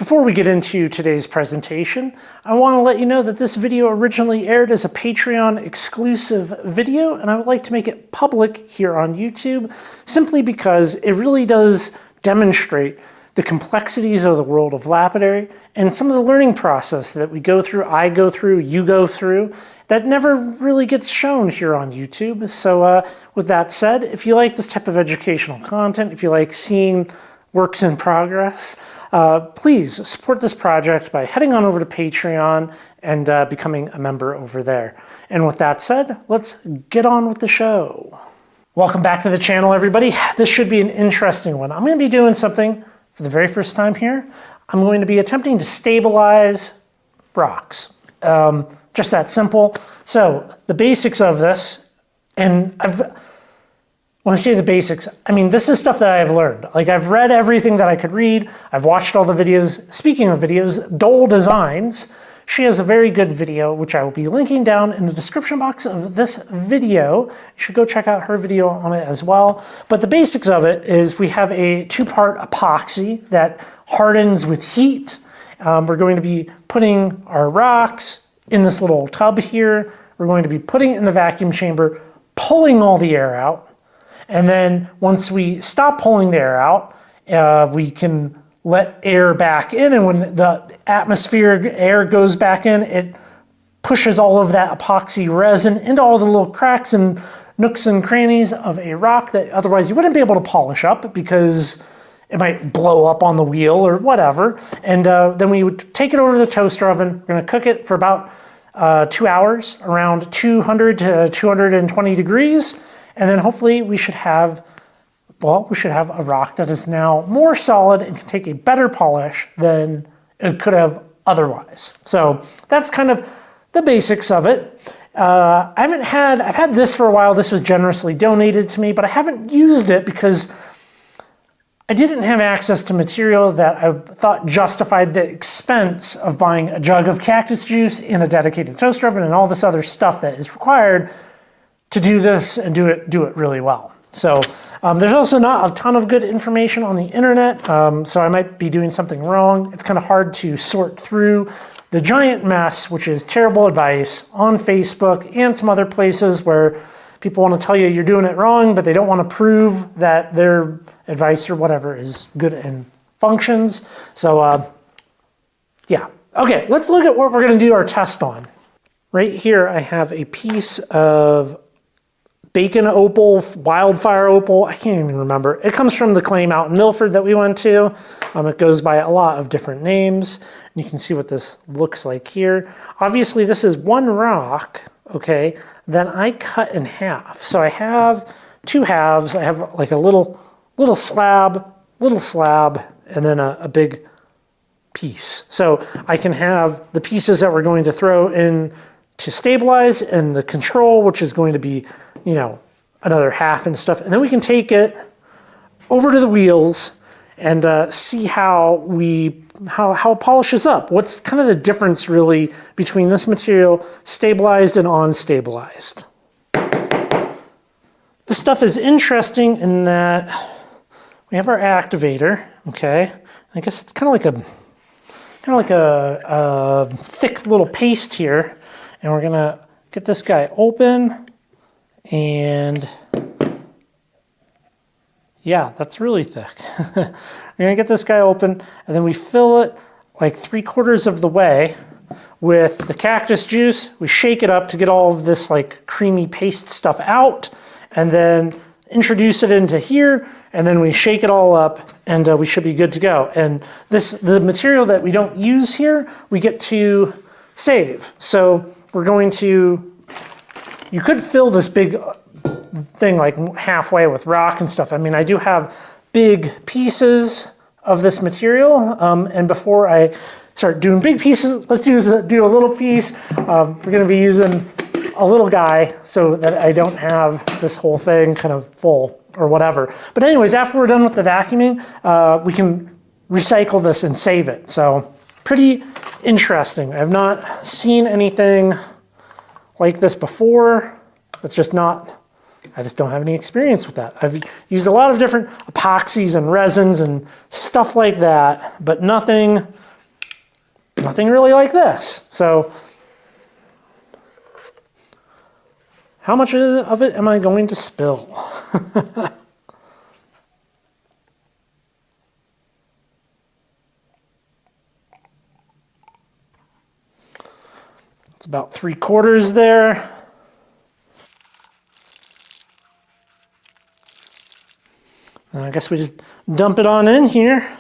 Before we get into today's presentation, I want to let you know that this video originally aired as a Patreon exclusive video, and I would like to make it public here on YouTube, simply because it really does demonstrate the complexities of the world of Lapidary and some of the learning process that we go through, I go through, you go through, that never really gets shown here on YouTube. So with that said, if you like this type of educational content, if you like seeing works in progress, please support this project by heading on over to Patreon and becoming a member over there. And with that said, let's get on with the show. Welcome back to the channel, everybody. This should be an interesting one. I'm going to be doing something for the very first time here. I'm going to be attempting to stabilize rocks. Just that simple. So the basics of this, and when I say the basics, I mean, this is stuff that I've learned. Like, I've read everything that I could read. I've watched all the videos. Speaking of videos, Dole Designs, she has a very good video, which I will be linking down in the description box of this video. You should go check out her video on it as well. But the basics of it is we have a two-part epoxy that hardens with heat. We're going to be putting our rocks in this little tub here. We're going to be putting it in the vacuum chamber, pulling all the air out. And then once we stop pulling the air out, we can let air back in. And when the atmospheric air goes back in, it pushes all of that epoxy resin into all the little cracks and nooks and crannies of a rock that otherwise you wouldn't be able to polish up because it might blow up on the wheel or whatever. And then we would take it over to the toaster oven. We're going to cook it for about 2 hours, around 200 to 220 degrees. And then hopefully we should have a rock that is now more solid and can take a better polish than it could have otherwise. So that's kind of the basics of it. I've had this for a while. This was generously donated to me, but I haven't used it because I didn't have access to material that I thought justified the expense of buying a jug of cactus juice in a dedicated toaster oven and all this other stuff that is required to do this and do it really well. So there's also not a ton of good information on the internet, so I might be doing something wrong. It's kind of hard to sort through the giant mess, which is terrible advice on Facebook and some other places where people want to tell you you're doing it wrong, but they don't want to prove that their advice or whatever is good and functions. So yeah. Okay, let's look at what we're going to do our test on. Right here I have a piece of Bacon Opal, Wildfire Opal, I can't even remember. It comes from the claim out in Milford that we went to. It goes by a lot of different names. You can see what this looks like here. Obviously this is one rock, okay, then I cut in half. So I have two halves. I have like a little slab, and then a big piece. So I can have the pieces that we're going to throw in to stabilize and the control, which is going to be, you know, another half and stuff. And then we can take it over to the wheels and see how it polishes up. What's kind of the difference really between this material stabilized and unstabilized. This stuff is interesting in that we have our activator, okay? I guess it's kind of like a thick little paste here. And we're gonna get this guy open, and yeah, that's really thick. We're gonna get this guy open, and then we fill it like 3/4 of the way with the cactus juice. We shake it up to get all of this like creamy paste stuff out, and then introduce it into here, and then we shake it all up, and we should be good to go. And the material that we don't use here, we get to save. So we're going to, you could fill this big thing like halfway with rock and stuff. I mean, I do have big pieces of this material, and before I start doing big pieces, let's do a little piece. We're gonna be using a little guy so that I don't have this whole thing kind of full or whatever. But anyways, after we're done with the vacuuming, we can recycle this and save it. So pretty interesting. I've not seen anything like this before. It's just not, I just don't have any experience with that. I've used a lot of different epoxies and resins and stuff like that, but nothing nothing really like this. So how much of it am I going to spill? It's about 3/4 there. And I guess we just dump it on in here.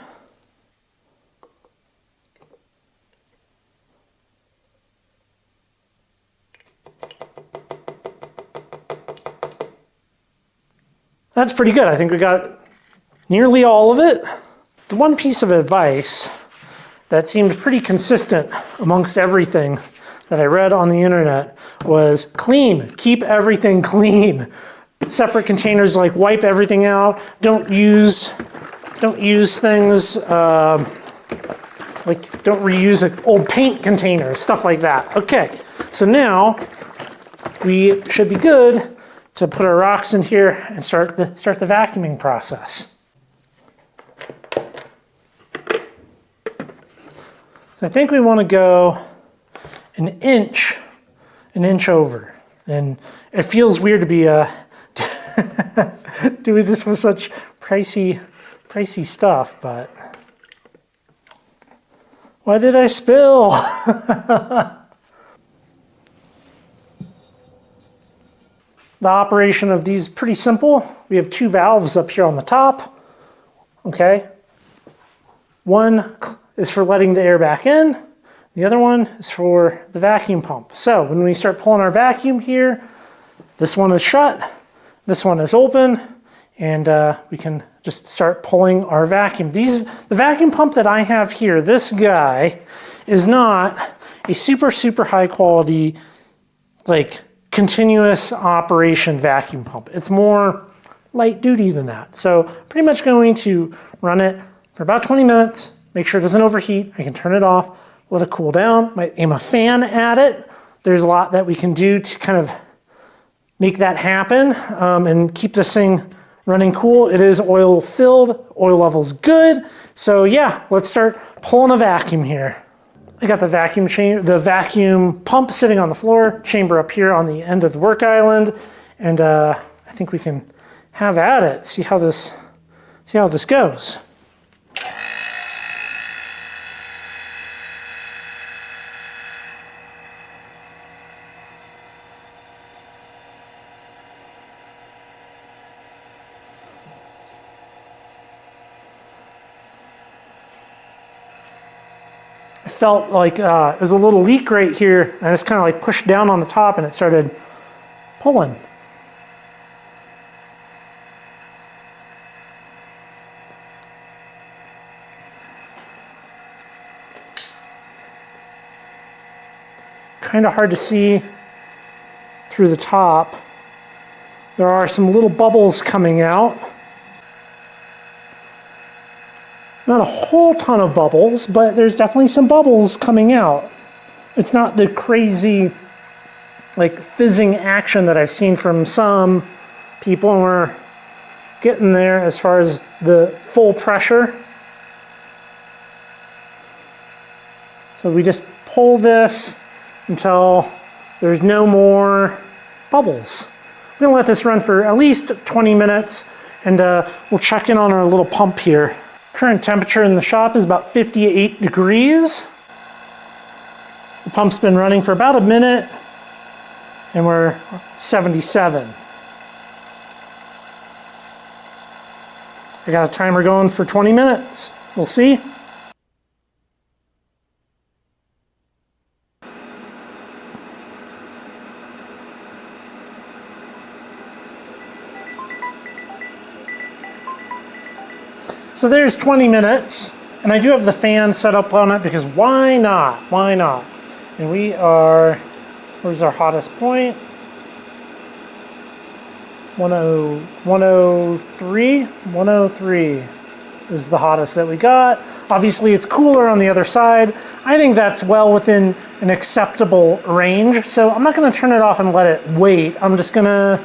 That's pretty good. I think we got nearly all of it. The one piece of advice that seemed pretty consistent amongst everything that I read on the internet was clean. Keep everything clean. Separate containers, like wipe everything out. Don't use things like don't reuse old paint containers, stuff like that. Okay, so now we should be good to put our rocks in here and start the vacuuming process. So I think we want to go an inch over, and it feels weird to be doing this with such pricey stuff, but why did I spill? The operation of these is pretty simple. We have 2 valves up here on the top. Okay. One is for letting the air back in. The other one is for the vacuum pump. So when we start pulling our vacuum here, this one is shut, this one is open, and we can just start pulling our vacuum. The vacuum pump that I have here, this guy, is not a super high quality, like, continuous operation vacuum pump. It's more light duty than that. So pretty much going to run it for about 20 minutes, make sure it doesn't overheat. I can turn it off, let it cool down. Might aim a fan at it. There's a lot that we can do to kind of make that happen and keep this thing running cool. It is oil filled, oil level's good. So yeah, let's start pulling a vacuum here. I got the vacuum pump sitting on the floor, chamber up here on the end of the work island, and I think we can have at it. See how this goes. Felt like it was a little leak right here, and I just kind of like pushed down on the top and it started pulling. Kind of hard to see through the top. There are some little bubbles coming out. Not a whole ton of bubbles, but there's definitely some bubbles coming out. It's not the crazy, like, fizzing action that I've seen from some people, and we're getting there as far as the full pressure. So we just pull this until there's no more bubbles. We're gonna let this run for at least 20 minutes, and we'll check in on our little pump here. Current temperature in the shop is about 58 degrees. The pump's been running for about a minute, and we're 77. I got a timer going for 20 minutes. We'll see. So there's 20 minutes, and I do have the fan set up on it because why not? Why not? And we are, where's our hottest point? 103? 103 is the hottest that we got. Obviously it's cooler on the other side. I think that's well within an acceptable range, so I'm not gonna turn it off and let it wait. I'm just gonna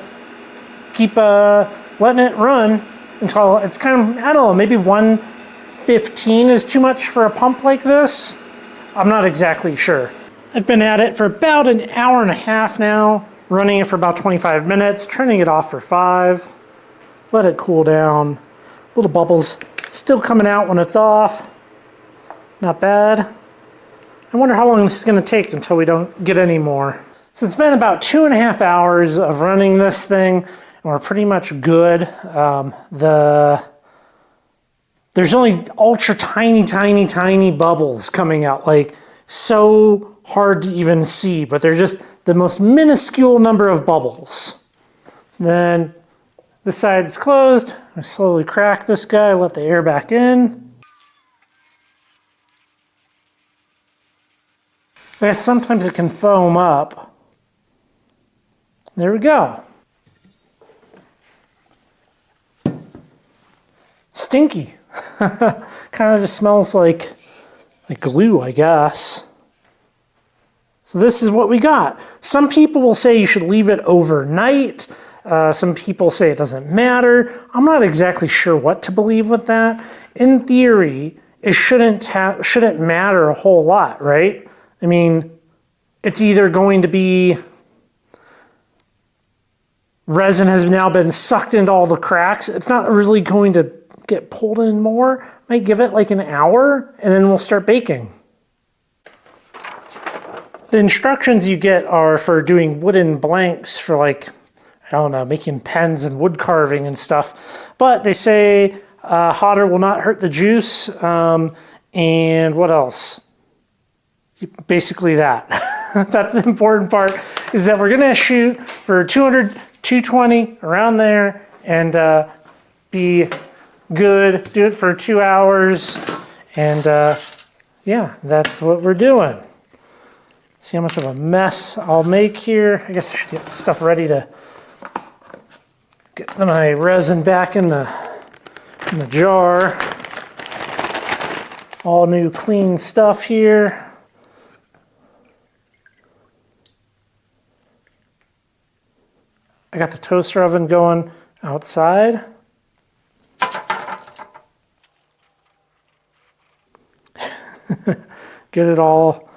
keep letting it run until it's kind of, I don't know, maybe 115 is too much for a pump like this. I'm not exactly sure. I've been at it for about an hour and a half now, running it for about 25 minutes, turning it off for 5. Let it cool down. Little bubbles still coming out when it's off. Not bad. I wonder how long this is going to take until we don't get any more. So it's been about 2.5 hours of running this thing, and we're pretty much good. There's only ultra tiny bubbles coming out, like so hard to even see, but they're just the most minuscule number of bubbles. Then this side's closed. I slowly crack this guy, let the air back in. I guess sometimes it can foam up. There we go. Stinky. Kind of just smells like glue, I guess. So this is what we got. Some people will say you should leave it overnight. Some people say it doesn't matter. I'm not exactly sure what to believe with that. In theory, it shouldn't matter a whole lot, right? I mean, it's either going to be resin has now been sucked into all the cracks. It's not really going to get pulled in more. Might give it like an hour and then we'll start baking. The instructions you get are for doing wooden blanks for like, I don't know, making pens and wood carving and stuff. But they say hotter will not hurt the juice. And what else? Basically that. That's the important part, is that we're gonna shoot for 200, 220, around there, and be good. Do it for 2 hours, and yeah, that's what we're doing. See how much of a mess I'll make here. I guess I should get stuff ready to get my resin back in the jar. All new clean stuff here. I got the toaster oven going outside. Get it all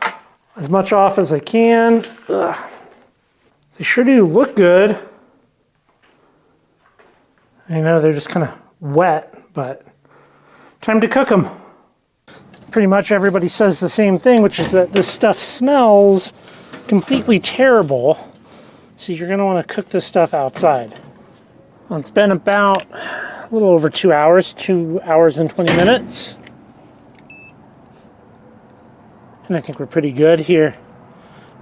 as much off as I can. Ugh. They sure do look good. I know they're just kind of wet, but time to cook them. Pretty much everybody says the same thing, which is that this stuff smells completely terrible. So you're going to want to cook this stuff outside. Well, it's been about a little over 2 hours, 2 hours and 20 minutes. And I think we're pretty good here.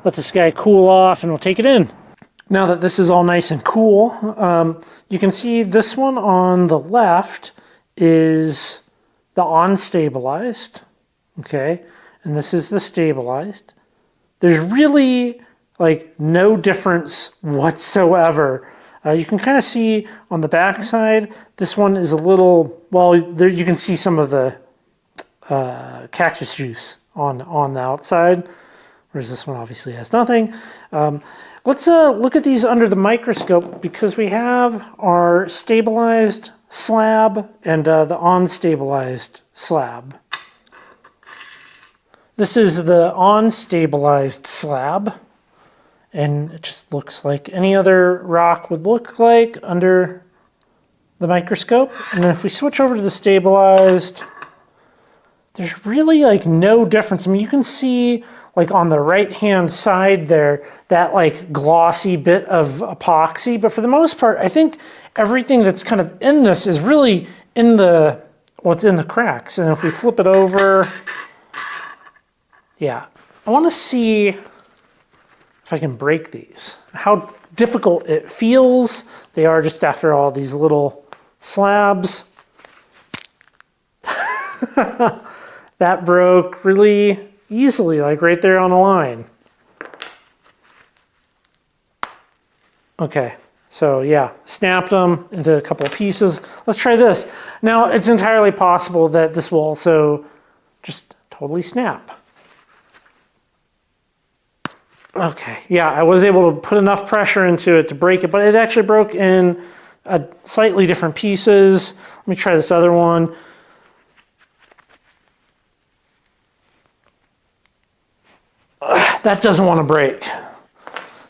Let this guy cool off and we'll take it in. Now that this is all nice and cool, you can see this one on the left is the unstabilized, okay? And this is the stabilized. There's really like no difference whatsoever. You can kind of see on the back side, this one is a little, well, there you can see some of the cactus juice on the outside, whereas this one obviously has nothing. Let's look at these under the microscope, because we have our stabilized slab and the unstabilized slab. This is the unstabilized slab. And it just looks like any other rock would look like under the microscope. And then if we switch over to the stabilized, there's really like no difference. I mean, you can see like on the right-hand side there, that like glossy bit of epoxy. But for the most part, I think everything that's kind of in this is really in the, what's in the cracks. And if we flip it over, yeah, I want to see if I can break these, how difficult it feels. They are just after all these little slabs. That broke really easily, like right there on the line. Okay, so yeah, snapped them into a couple of pieces. Let's try this. Now, it's entirely possible that this will also just totally snap. Okay, yeah, I was able to put enough pressure into it to break it, but it actually broke in slightly different pieces. Let me try this other one. that doesn't want to break.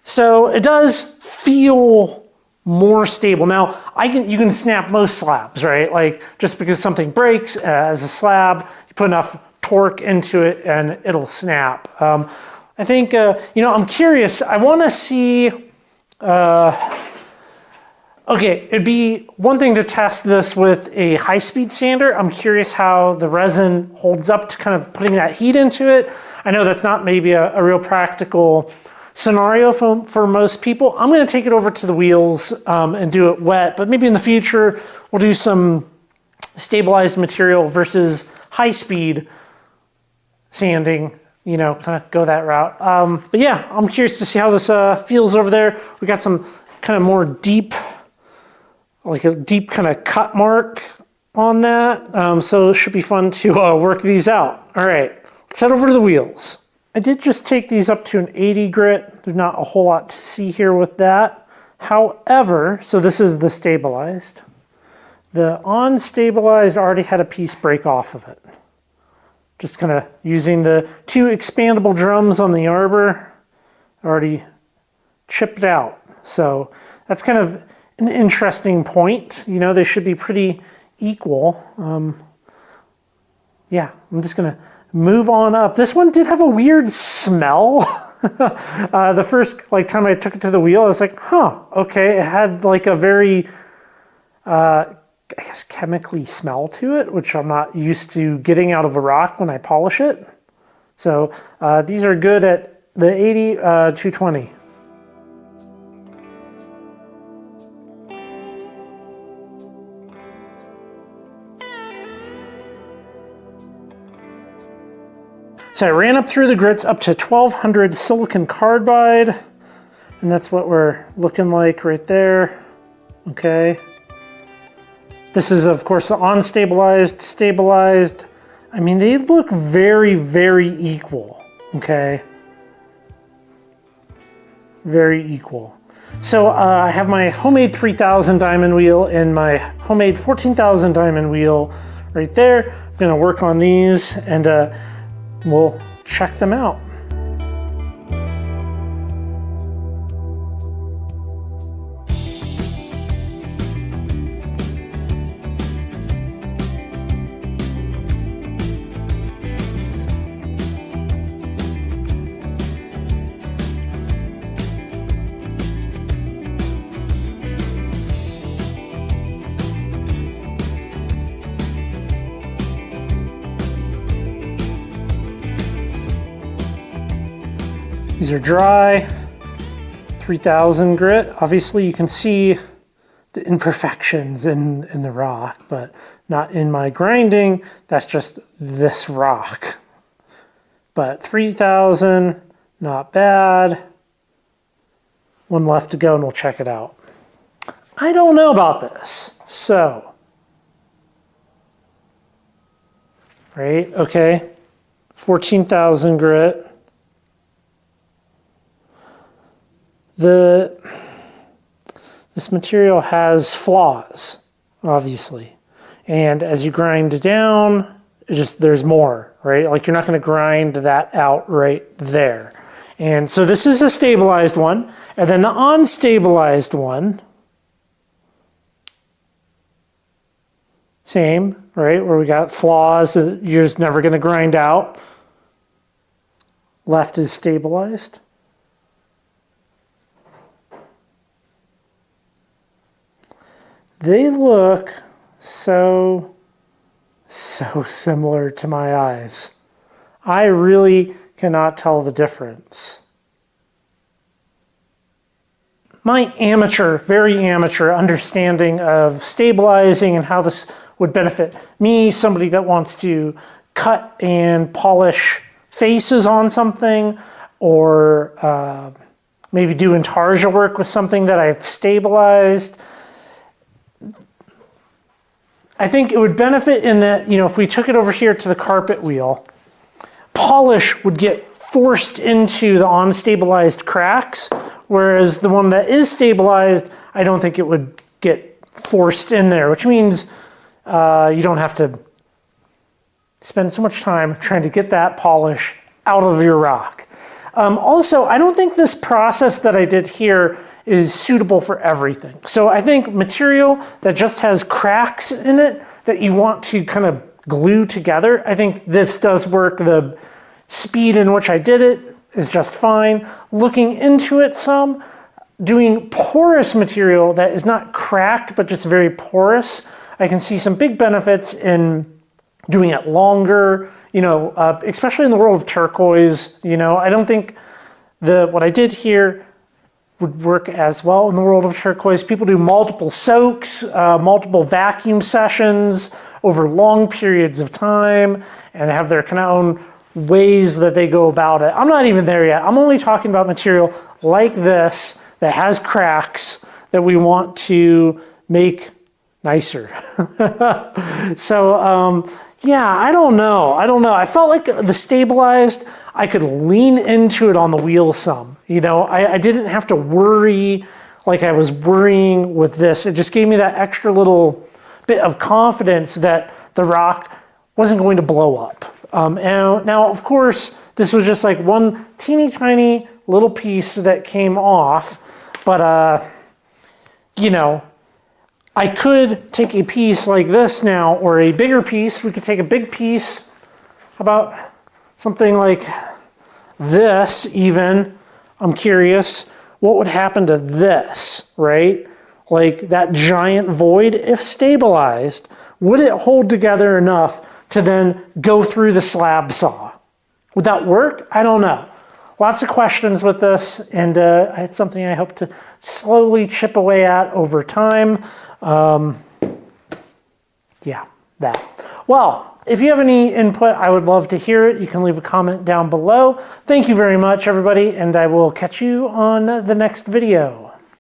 So it does feel more stable. Now, you can snap most slabs, right? Like just because something breaks as a slab, you put enough torque into it and it'll snap. I think, I'm curious. I want to see, okay, it'd be one thing to test this with a high-speed sander. I'm curious how the resin holds up to kind of putting that heat into it. I know that's not maybe a real practical scenario for most people. I'm going to take it over to the wheels and do it wet, but maybe in the future we'll do some stabilized material versus high-speed sanding, kind of go that route. But yeah, I'm curious to see how this feels over there. We got some kind of more deep, like a deep kind of cut mark on that. So it should be fun to work these out. All right, let's head over to the wheels. I did just take these up to an 80 grit. There's not a whole lot to see here with that. However, so this is the stabilized. The unstabilized already had a piece break off of it. Just kind of using the 2 expandable drums on the arbor, already chipped out. So that's kind of an interesting point. They should be pretty equal. Yeah, I'm just gonna move on up. This one did have a weird smell. The first time I took it to the wheel, I was like, huh, okay. It had like a very, I guess, chemically smell to it, which I'm not used to getting out of a rock when I polish it. So these are good at the 80, 220. So I ran up through the grits up to 1200 silicon carbide, and that's what we're looking like right there. Okay. This is, of course, the unstabilized, stabilized. I mean, they look very, very equal. Okay. Very equal. So I have my homemade 3000 diamond wheel and my homemade 14,000 diamond wheel right there. I'm gonna work on these and we'll check them out. These are dry, 3000 grit. Obviously you can see the imperfections in the rock, but not in my grinding. That's just this rock. But 3000, not bad. One left to go and we'll check it out. I don't know about this, so. Right, okay, 14,000 grit. This material has flaws, obviously. And as you grind down, there's more, right? Like you're not gonna grind that out right there. And so this is a stabilized one. And then the unstabilized one, same, right? Where we got flaws that you're just never gonna grind out. Left is stabilized. They look so similar to my eyes. I really cannot tell the difference. My very amateur understanding of stabilizing and how this would benefit me, somebody that wants to cut and polish faces on something, or maybe do intarsia work with something that I've stabilized. I think it would benefit in that, if we took it over here to the carpet wheel, polish would get forced into the unstabilized cracks, whereas the one that is stabilized, I don't think it would get forced in there, which means you don't have to spend so much time trying to get that polish out of your rock. Also, I don't think this process that I did here is suitable for everything. So I think material that just has cracks in it that you want to kind of glue together, I think this does work. The speed in which I did it is just fine. Looking into it some, doing porous material that is not cracked, but just very porous, I can see some big benefits in doing it longer, you know, especially in the world of turquoise. You know, I don't think what I did here would work as well in the world of turquoise. People do multiple soaks, multiple vacuum sessions over long periods of time, and have their kind of own ways that they go about it. I'm not even there yet. I'm only talking about material like this that has cracks that we want to make nicer. So yeah, I don't know. I felt like the stabilized, I could lean into it on the wheel some. You know, I didn't have to worry like I was worrying with this. It just gave me that extra little bit of confidence that the rock wasn't going to blow up. And now, of course, this was just like one teeny tiny little piece that came off. But, you know, I could take a piece like this now, or a bigger piece. We could take a big piece, how about something like this even. I'm curious, what would happen to this, right? Like that giant void, if stabilized, would it hold together enough to then go through the slab saw? Would that work? I don't know. Lots of questions with this, and it's something I hope to slowly chip away at over time. Yeah, that. Well, if you have any input, I would love to hear it. You can leave a comment down below. Thank you very much, everybody, and I will catch you on the next video.